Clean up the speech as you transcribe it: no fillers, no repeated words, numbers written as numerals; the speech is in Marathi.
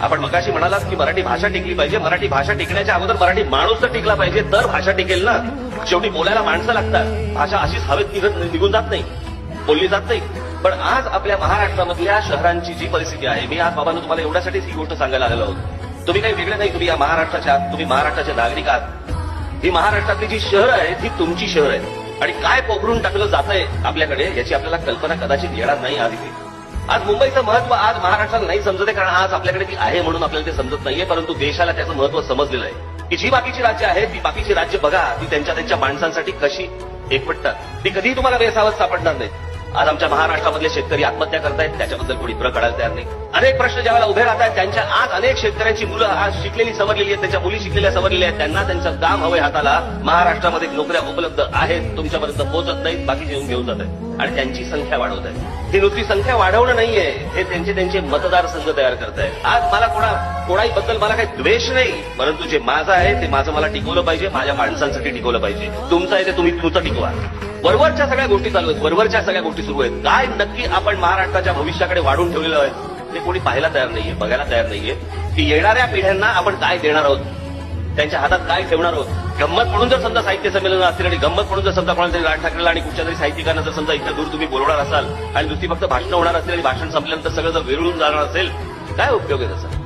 आपण मगाशी म्हणालात की मराठी भाषा टिकली पाहिजे. मराठी भाषा टिकण्याच्या अगोदर मराठी माणूस तर टिकला पाहिजे, तर भाषा टिकेल ना. शेवटी बोलायला माणसं लागतात. भाषा अशीच हवेत निघून जात नाही, बोलली जात नाही. पण आज आपल्या महाराष्ट्रामधल्या शहरांची जी परिस्थिती आहे, मी आज बाबांनो तुम्हाला एवढ्यासाठीच ही गोष्ट सांगायला आलेलो आहोत. तुम्ही काही वेगळे नाही, तुम्ही या महाराष्ट्राच्या, तुम्ही महाराष्ट्राचे नागरिक आहात. ही महाराष्ट्रातली जी शहरं आहेत, ही तुमची शहर आहेत. आणि काय पोखरून टाकलं जातंय आपल्याकडे याची आपल्याला कल्पना कदाचित येणार नाही आज इथे. आज मुंबईचं महत्व आज महाराष्ट्राला नाही समजत आहे, कारण आज आपल्याकडे ती आहे म्हणून आपल्याला ते समजत नाहीये. परंतु देशाला त्याचं महत्व समजलेलं आहे की जी बाकीची राज्य आहेत, ती बाकीची राज्य बघा, ती त्यांच्या माणसांसाठी कशी एकवटतात. ती कधीही तुम्हाला बेसावत सापडणार नाही. आज आमच्या महाराष्ट्रामधले शेतकरी आत्महत्या करतायत, त्याच्याबद्दल कोणी प्र काढायला तयार नाही. अनेक प्रश्न ज्यावेळेला उभे राहत आहेत, त्यांच्या आज अनेक शेतकऱ्यांची मुलं आज शिकलेली सवरलेली आहेत, त्यांच्या मुली शिकलेल्या सवरलेल्या आहेत. त्यांना त्यांचं काम हवंय हाताला. महाराष्ट्रामध्ये नोकऱ्या उपलब्ध आहेत, तुमच्यापर्यंत पोहोचत नाहीत, बाकीचे येऊन घेऊन जात आहेत आणि त्यांची संख्या वाढवत आहे. ही नुसती संख्या वाढवणं नाहीये, हे त्यांचे मतदारसंघ तयार करतायत. आज मला कोणाहीबद्दल मला काही द्वेष नाही, परंतु जे माझं आहे ते माझं मला टिकवलं पाहिजे, माझ्या माणसांसाठी टिकवलं पाहिजे. तुमचं आहे ते तुम्ही तुमचं टिकवा. वरवरच्या सगळ्या गोष्टी चालू आहेत, वरवरच्या सगळ्या गोष्टी सुरू आहेत. काय नक्की आपण महाराष्ट्राच्या भविष्याकडे वाढून ठेवलेलं आहे ते कोणी पाहायला तयार नाहीये, बघायला तयार नाहीये. की येणाऱ्या पिढ्यांना आपण काय देणार आहोत, त्यांच्या हातात काय ठेवणार आहोत. गंमत म्हणून जर समजा साहित्य संमेलन असतील आणि गंमत म्हणून जर समजा कोणाला तरी राज ठाकरेला आणि कुठच्या तरी साहित्यिकांना जर समजा इतक्या दूर तुम्ही बोलवणार असाल आणि नुसती फक्त भाषणं होणार असेल आणि भाषण संपल्यानंतर सगळं जर वेरुळून जाणार असेल, काय उपयोग आहे त्याचा.